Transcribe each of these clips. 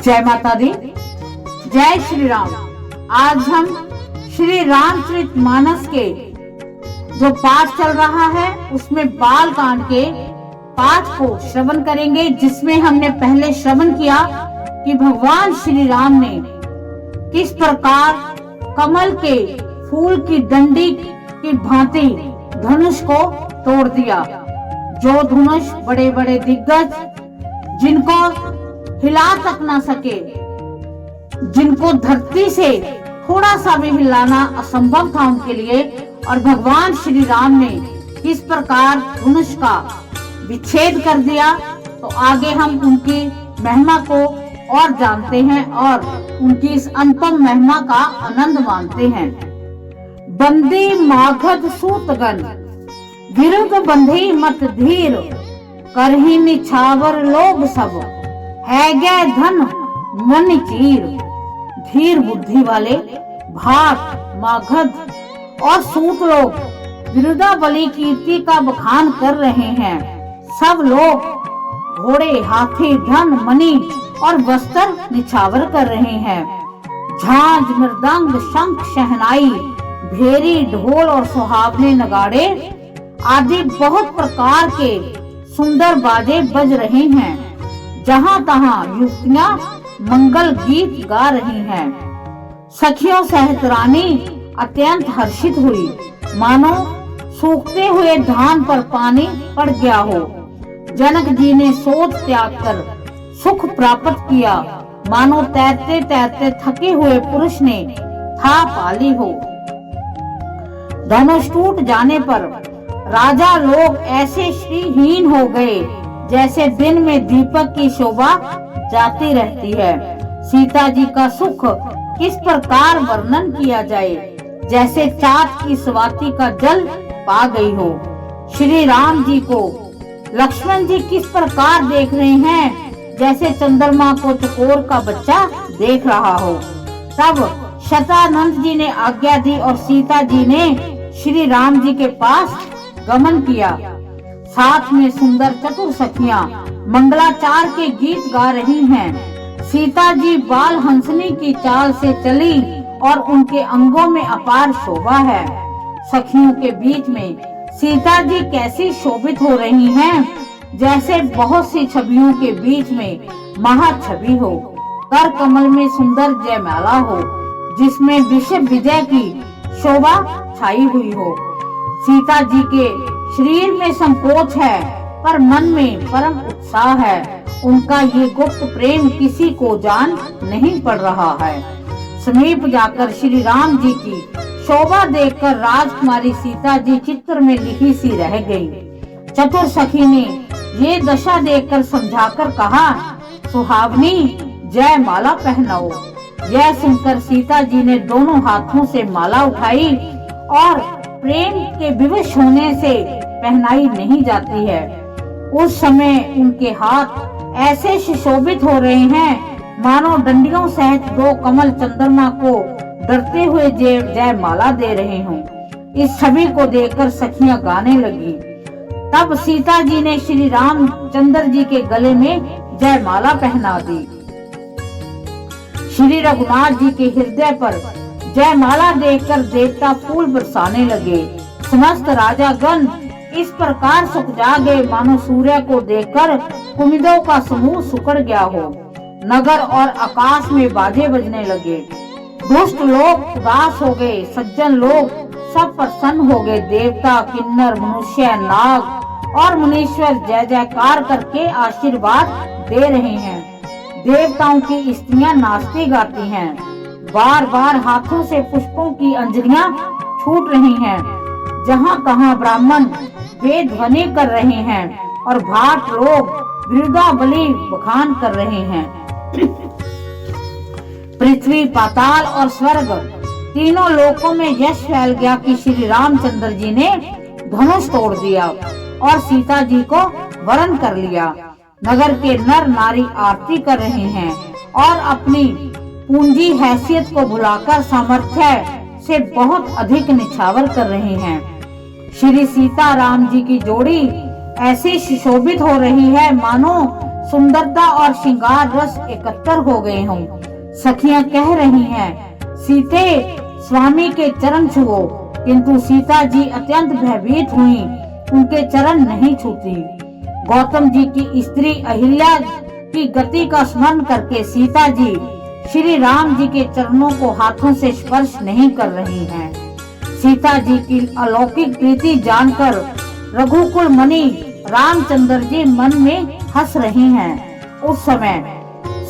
जय माता दी, जय श्री राम। आज हम श्री रामचरितमानस के जो पाठ चल रहा है उसमें बाल कांड के पाठ को श्रवण करेंगे, जिसमें हमने पहले श्रवण किया कि भगवान श्री राम ने किस प्रकार कमल के फूल की डंडी की भांति धनुष को तोड़ दिया। जो धनुष बड़े बड़े दिग्गज जिनको हिला तक ना सके, जिनको धरती से थोड़ा सा भी हिलाना असंभव था उनके लिए, और भगवान श्री राम ने किस प्रकार धनुष का विच्छेद कर दिया। तो आगे हम उनकी महिमा को और जानते हैं और उनकी इस अनुपम महिमा का आनंद मानते हैं। बंदी मागध सूतगन विरुद्ध बंधी मत धीर, करही निछावर लोग सब, है गए धन मन चीर। धीर बुद्धि वाले भाट मागध और सूत लोग विरुद्धाबली कीर्ति का बखान कर रहे हैं। सब लोग घोड़े हाथी धन मणि और वस्त्र निछावर कर रहे हैं। झांझ मृदंग शंख शहनाई भेरी ढोल और सुहावने नगाड़े आदि बहुत प्रकार के सुंदर बाजे बज रहे हैं। जहां तहां युवतियां मंगल गीत गा रही हैं। सखियों सहित रानी अत्यंत हर्षित हुई, मानो सूखते हुए धान पर पानी पड़ गया हो। जनक जी ने सोच त्याग कर सुख प्राप्त किया, मानो तैरते तैरते थके हुए पुरुष ने था पाली हो। धनुष टूट जाने पर राजा लोग ऐसे श्रीहीन हो गए जैसे दिन में दीपक की शोभा जाती रहती है। सीता जी का सुख किस प्रकार वर्णन किया जाए, जैसे चाँद की स्वाति का जल पा गई हो। श्री राम जी को लक्ष्मण जी किस प्रकार देख रहे हैं, जैसे चंद्रमा को चकोर का बच्चा देख रहा हो। तब शतानंद जी ने आज्ञा दी और सीता जी ने श्री राम जी के पास गमन किया। साथ में सुंदर चतुर सखियां मंगलाचार के गीत गा रही हैं। सीता जी बाल हंसनी की चाल से चली और उनके अंगों में अपार शोभा है। सखियों के बीच में सीता जी कैसी शोभित हो रही हैं, जैसे बहुत सी छवियों के बीच में महाछवि हो। कर कमल में सुंदर जयमाला हो, जिसमें विश्व विजय की शोभा छाई हुई हो। सीता जी के शरीर में संकोच है पर मन में परम उत्साह है। उनका ये गुप्त प्रेम किसी को जान नहीं पड़ रहा है। समीप जाकर श्री राम जी की शोभा देखकर राजकुमारी सीता जी चित्र में लिखी सी रह गई। चतुर सखी ने ये दशा देखकर समझाकर कहा, सुहावनी जय माला पहनाओ। यह सुनकर सीता जी ने दोनों हाथों से माला उठाई और प्रेम के विवश होने से पहनाई नहीं जाती है। उस समय उनके हाथ ऐसे सुशोभित हो रहे हैं, मानो डंडियों सहित दो कमल चंद्रमा को डरते हुए जय माला दे रहे हों। इस छवि को देखकर सखियां गाने लगी। तब सीता जी ने श्री रामचंद्र जी के गले में जयमाला पहना दी। श्री रघुनाथ जी के हृदय पर जयमाला देखकर देवता फूल बरसाने लगे। समस्त राजागण इस प्रकार सुख जा गए, मानो सूर्य को देखकर कुमुदों का समूह सुकड़ गया हो। नगर और आकाश में बाजे बजने लगे। दुष्ट लोग उदास हो गए, सज्जन लोग सब प्रसन्न हो गए। देवता किन्नर मनुष्य नाग और मुनीश्वर जय जयकार करके आशीर्वाद दे रहे हैं। देवताओं की स्त्रियां नाचती गाती हैं। बार बार हाथों से पुष्पों की अंजलियां छूट रही हैं। जहां तहां ब्राह्मण वेद ध्वनि कर रहे हैं और भाट लोग विरुद्धाबली बखान कर रहे हैं। पृथ्वी पाताल और स्वर्ग तीनों लोकों में यश फैल गया कि श्री रामचंद्र जी ने धनुष तोड़ दिया और सीता जी को वरण कर लिया। नगर के नर नारी आरती कर रहे हैं और अपनी पूंजी हैसियत को भुलाकर सामर्थ्य से बहुत अधिक निछावर कर रहे हैं। श्री सीता राम जी की जोड़ी ऐसी सुशोभित हो रही है, मानो सुंदरता और श्रृंगार रस एकत्र हो गए हों। सखियां कह रही हैं, सीते स्वामी के चरण छुओ, किंतु सीता जी अत्यंत भयभीत हुई, उनके चरण नहीं छूती। गौतम जी की स्त्री अहिल्या की गति का स्मरण करके सीता जी श्री राम जी के चरणों को हाथों से स्पर्श नहीं कर रही हैं। सीता जी की अलौकिक प्रीति जानकर रघुकुल मुनि रामचंद्र जी मन में हंस रही हैं। उस समय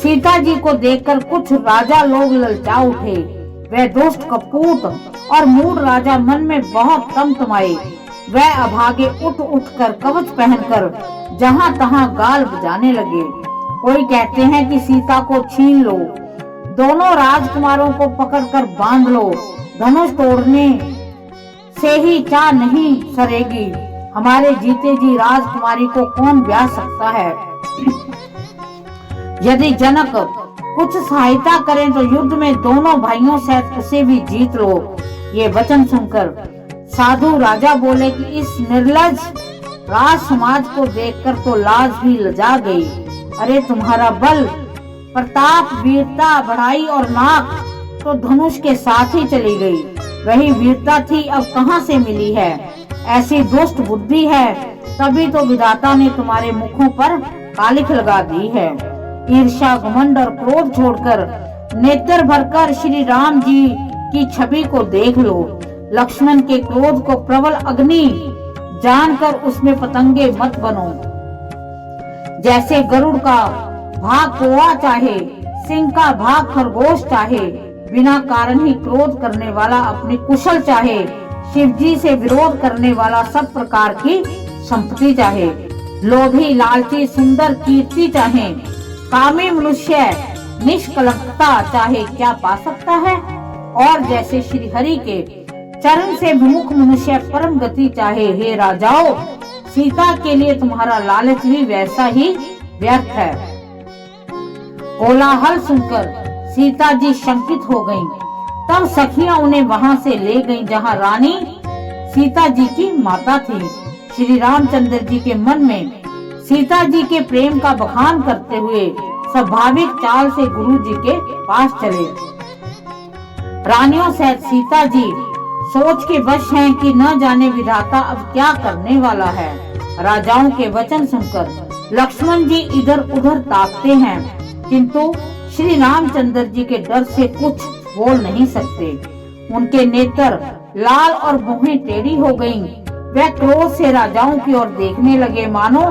सीता जी को देखकर कुछ राजा लोग ललचा उठे। वह दुष्ट कपूत और मूढ़ राजा मन में बहुत तमतमाए। वह अभागे उठ कर कवच पहनकर जहां तहां गाल बजाने लगे। कोई कहते हैं कि सीता को छीन लो, दोनों राजकुमारों को पकड़कर बांध लो, धनुष तोड़ने से ही चाह नहीं सरेगी, हमारे जीते जी राजकुमारी को कौन ब्याह सकता है। यदि जनक कुछ सहायता करें तो युद्ध में दोनों भाइयों सहित उसे भी जीत लो। ये वचन सुनकर साधु राजा बोले कि इस निर्लज राज समाज को देखकर तो लाज भी लजा गई। अरे तुम्हारा बल, प्रताप, वीरता, बढ़ाई और नाक तो धनुष के साथ ही चली गई। वही वीरता थी अब कहां से मिली है। ऐसी दुष्ट बुद्धि है, तभी तो विधाता ने तुम्हारे मुखों पर कालिख लगा दी है। ईर्ष्या, घमंड और क्रोध छोड़कर नेत्र भरकर श्री राम जी की छवि को देख लो। लक्ष्मण के क्रोध को प्रबल अग्नि जानकर उसमें पतंगे मत बनो। जैसे गरुड़ का भाग कौवा चाहे, सिंह का भाग खरगोश चाहे, बिना कारण ही क्रोध करने वाला अपनी कुशल चाहे, शिव जी से विरोध करने वाला सब प्रकार की संपत्ति चाहे, लोभी, लालची, सुंदर कीर्ति चाहे, कामी मनुष्य निष्कलंकता चाहे, क्या पा सकता है। और जैसे श्री हरि के चरण से विमुख मनुष्य परम गति चाहे। हे राजाओं, सीता के लिए तुम्हारा लालच भी वैसा ही व्यर्थ है। कोलाहल सुनकर सीता जी शंकित हो गईं। तब सखियां उन्हें वहां से ले गईं जहां रानी सीता जी की माता थी। श्री रामचंद्र जी के मन में सीता जी के प्रेम का बखान करते हुए स्वाभाविक चाल से गुरु जी के पास चले। रानियों सहित सीता जी सोच के वश हैं कि न जाने विधाता अब क्या करने वाला है। राजाओं के वचन सुनकर लक्ष्मण जी इधर उधर ताकते हैं, किंतु श्री रामचंद्र जी के डर से कुछ बोल नहीं सकते। उनके नेत्र लाल और भौहें टेढ़ी हो गईं। वह क्रोध से राजाओं की ओर देखने लगे, मानो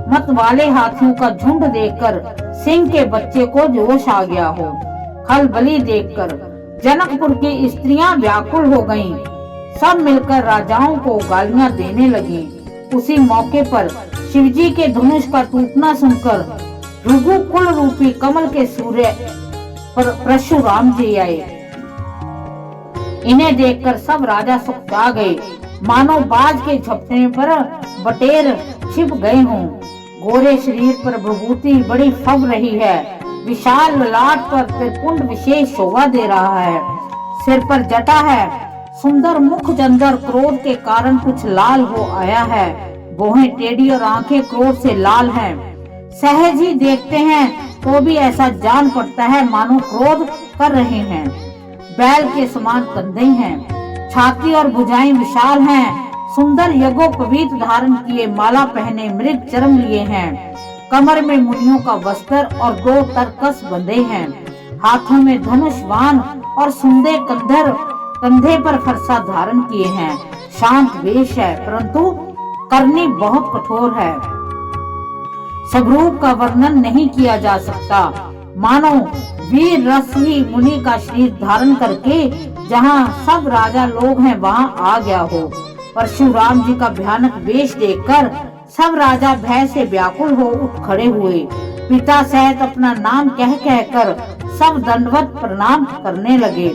मत वाले हाथियों का झुंड देखकर सिंह के बच्चे को जोश आ गया हो। खलबली देखकर जनकपुर की स्त्रियां व्याकुल हो गईं। सब मिलकर राजाओं को गालियां देने लगी। उसी मौके पर शिवजी के धनुष का टूटना सुनकर भृगुकुल रूपी कमल के सूर्य परशुराम जी आए। इन्हें देखकर सब राजा सुखा गए, मानो बाज के झपटने पर बटेर छिप गए हों। गोरे शरीर पर विभूति बड़ी फब रही है। विशाल ललाट पर त्रिपुंड विशेष शोभा दे रहा है। सिर पर जटा है। सुंदर मुख जंदर क्रोध के कारण कुछ लाल हो आया है। भौहें टेढ़ी और आंखें क्रोध से लाल हैं। सहज ही देखते हैं तो भी ऐसा जान पड़ता है मानो क्रोध कर रहे हैं। बैल के समान कंधे हैं। छाती और भुजाएं विशाल हैं। सुंदर यज्ञोपवीत धारण किए, माला पहने, मृग चर्म लिए हैं। कमर में मुनियों का वस्त्र और 2 तरकस बंधे हैं। हाथों में धनुष, बाण और सुंदर कंधे पर फरसा धारण किए हैं। शांत वेश है, परंतु करनी बहुत कठोर है। स्वरूप का वर्णन नहीं किया जा सकता। मानो वीर रस ही मुनि का शरीर धारण करके जहाँ सब राजा लोग हैं वहाँ आ गया हो। परशुराम जी का भयानक वेश देखकर सब राजा भय से व्याकुल हो उठ खड़े हुए। पिता सहित अपना नाम कह कहकर सब दंडवत प्रणाम करने लगे।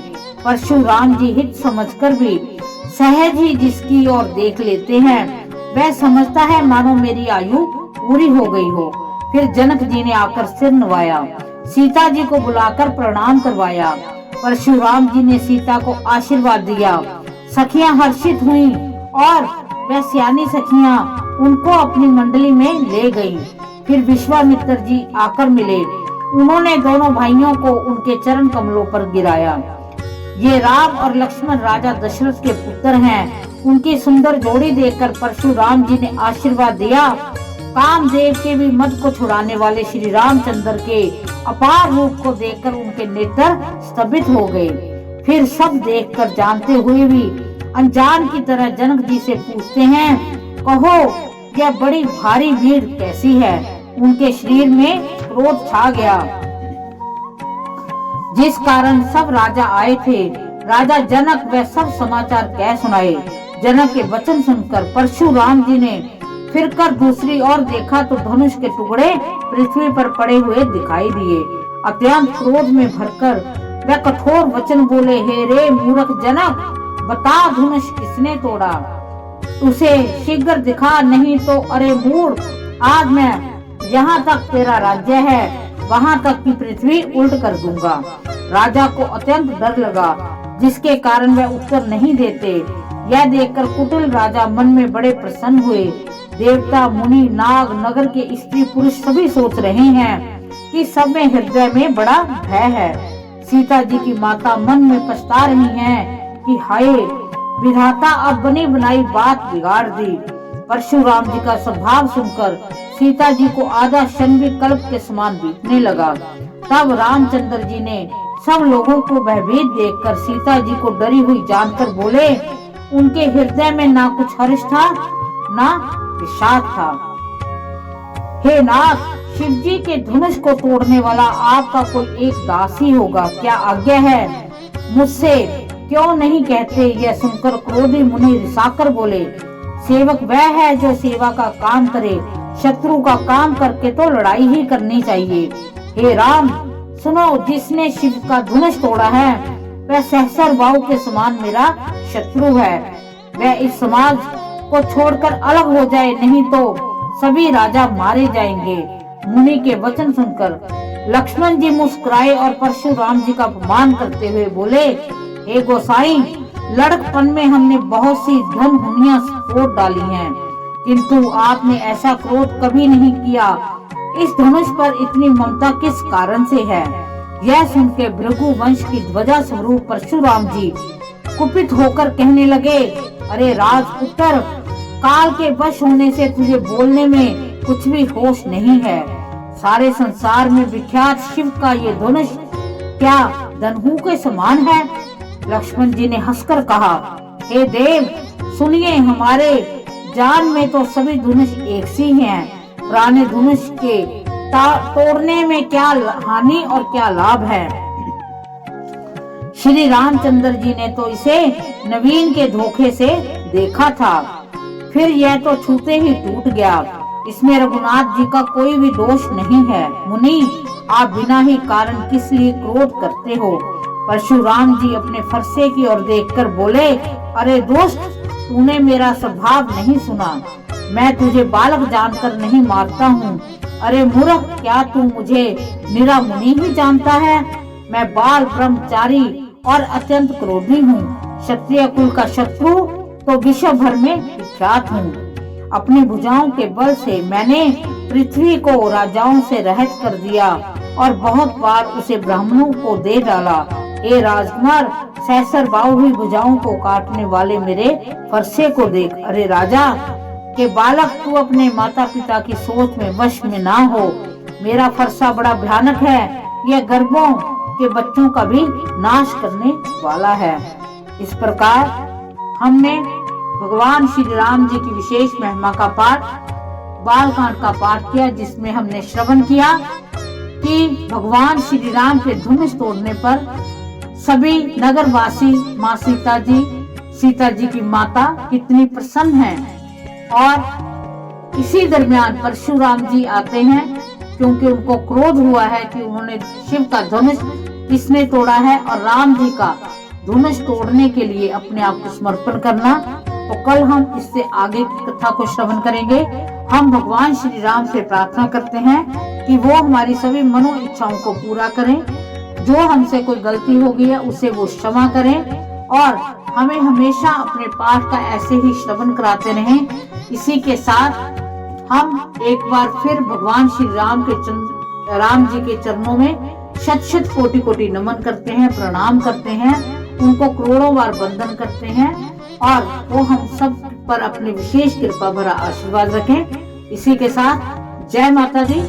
परशुराम जी हित समझकर भी सहज ही जिसकी ओर देख लेते हैं वह समझता है मानो मेरी आयु पूरी हो गई हो। फिर जनक जी ने आकर सिर नवाया, सीता जी को बुलाकर प्रणाम करवाया। परशुराम जी ने सीता को आशीर्वाद दिया। सखियां हर्षित हुईं और वह सियानी सखियां उनको अपनी मंडली में ले गईं। फिर विश्वामित्र जी आकर मिले। उन्होंने दोनों भाइयों को उनके चरण कमलों पर गिराया। ये राम और लक्ष्मण राजा दशरथ के पुत्र हैं। उनकी सुंदर जोड़ी देखकर परशुराम जी ने आशीर्वाद दिया। कामदेव के भी मद को छुड़ाने वाले श्री रामचंद्र के अपार रूप को देखकर उनके नेत्र स्तंभित हो गए। फिर सब देखकर जानते हुए भी अनजान की तरह जनक जी से पूछते हैं, कहो यह बड़ी भारी भीड़ कैसी है? उनके शरीर में क्रोध छा गया, जिस कारण सब राजा आए थे। राजा जनक वे सब समाचार कह सुनाए। जनक के वचन सुनकर परशुराम जी ने फिरकर दूसरी ओर देखा तो धनुष के टुकड़े पृथ्वी पर पड़े हुए दिखाई दिए। अत्यंत क्रोध में भरकर वे कठोर वचन बोले, हे रे मूर्ख जनक, बता धनुष किसने तोड़ा? उसे शीघ्र दिखा, नहीं तो अरे मूर्ख, आज मैं यहाँ तक तेरा राज्य है वहाँ तक की पृथ्वी उल्ट कर दूंगा। राजा को अत्यंत डर लगा, जिसके कारण वह उत्तर नहीं देते। यह देखकर कुटिल राजा मन में बड़े प्रसन्न हुए। देवता, मुनि, नाग, नगर के स्त्री पुरुष सभी सोच रहे हैं कि सब में हृदय में बड़ा भय है। सीता जी की माता मन में पछता रही हैं कि हाय विधाता, अब बनी बनाई बात बिगाड़ दी। परशुराम जी का स्वभाव सुनकर सीता जी को आधा क्षण भी कल्प के समान बीतने लगा। तब रामचंद्र जी ने सब लोगों को भयभीत देखकर सीता जी को डरी हुई जानकर बोले, उनके हृदय में ना कुछ हर्ष था ना विषाद था। हे नाथ, शिव जी के धनुष को तोड़ने वाला आपका कोई एक दास ही होगा, क्या आज्ञा है? मुझसे क्यों नहीं कहते? यह सुनकर क्रोधी मुनि रिसाकर बोले, सेवक वह है जो सेवा का काम करे, शत्रु का काम करके तो लड़ाई ही करनी चाहिए। हे राम सुनो, जिसने शिव का धनुष तोड़ा है वह सहस्र बाहु के समान मेरा शत्रु है। वह इस समाज को छोड़कर अलग हो जाए, नहीं तो सभी राजा मारे जाएंगे। मुनि के वचन सुनकर लक्ष्मण जी मुस्कुराए और परशुराम जी का अपमान करते हुए बोले, हे गोसाई, लड़कपन में हमने बहुत सी धन धुनिया फोड़ डाली हैं, किंतु आपने ऐसा क्रोध कभी नहीं किया। इस धनुष पर इतनी ममता किस कारण से है? यह सुन के भृगु वंश की ध्वजा स्वरूप परशुराम जी कुपित होकर कहने लगे, अरे राजपुत्र, काल के वश होने से तुझे बोलने में कुछ भी होश नहीं है। सारे संसार में विख्यात शिव का ये धनुष क्या धनहू के समान है? लक्ष्मण जी ने हंसकर कहा, हे देव सुनिए, हमारे जान में तो सभी धनुष एक सी हैं। पुराने धनुष के तोड़ने में क्या हानि और क्या लाभ है? श्री रामचंद्र जी ने तो इसे नवीन के धोखे से देखा था, फिर यह तो छूते ही टूट गया। इसमें रघुनाथ जी का कोई भी दोष नहीं है। मुनि, आप बिना ही कारण किस लिए क्रोध करते हो? परशुराम जी अपने फरसे की ओर देखकर बोले, अरे दोस्त, तूने मेरा स्वभाव नहीं सुना। मैं तुझे बालक जानकर नहीं मारता हूँ। अरे मूर्ख, क्या तू मुझे निरा मुनि ही जानता है? मैं बाल ब्रह्मचारी और अत्यंत क्रोधी हूँ। क्षत्रिय कुल का शत्रु तो विश्व भर में विख्यात हूँ। अपनी भुजाओं के बल से मैंने पृथ्वी को राजाओं से रहित कर दिया और बहुत बार उसे ब्राह्मणों को दे डाला। हे राजकुमार, सहस्र बाहु हुई भुजाओं को काटने वाले मेरे फरसे को देख। अरे राजा के बालक, तू अपने माता पिता की सोच में वश में ना हो। मेरा फरसा बड़ा भयानक है, यह गर्भों के बच्चों का भी नाश करने वाला है। इस प्रकार हमने भगवान श्री राम जी की विशेष महिमा का पाठ, बालकांड का पाठ किया, जिसमें हमने श्रवण किया कि भगवान श्री राम के धनुष तोड़ने पर सभी नगरवासी माँ सीता जी की माता कितनी प्रसन्न हैं। और इसी दरमियान परशुराम जी आते हैं, क्योंकि उनको क्रोध हुआ है कि उन्होंने शिव का धनुष किसने तोड़ा है, और राम जी का धनुष तोड़ने के लिए अपने आप को समर्पण करना। तो कल हम इससे आगे की कथा को श्रवण करेंगे। हम भगवान श्री राम से प्रार्थना करते हैं कि वो हमारी सभी मनो इच्छाओं को पूरा करें। जो हमसे कोई गलती हो गई है उसे वो क्षमा करें और हमें हमेशा अपने पाठ का ऐसे ही श्रवण कराते रहें। इसी के साथ हम एक बार फिर भगवान श्री राम जी के चरणों में शत शत कोटि कोटि नमन करते हैं, प्रणाम करते हैं, उनको करोड़ों बार वंदन करते हैं और वो हम सब पर अपनी विशेष कृपा भरा आशीर्वाद रखें। इसी के साथ जय माता दी,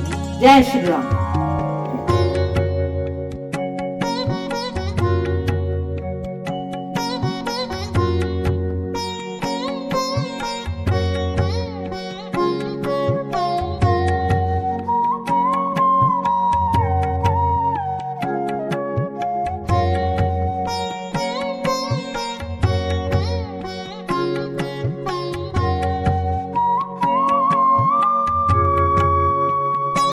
जय श्री राम।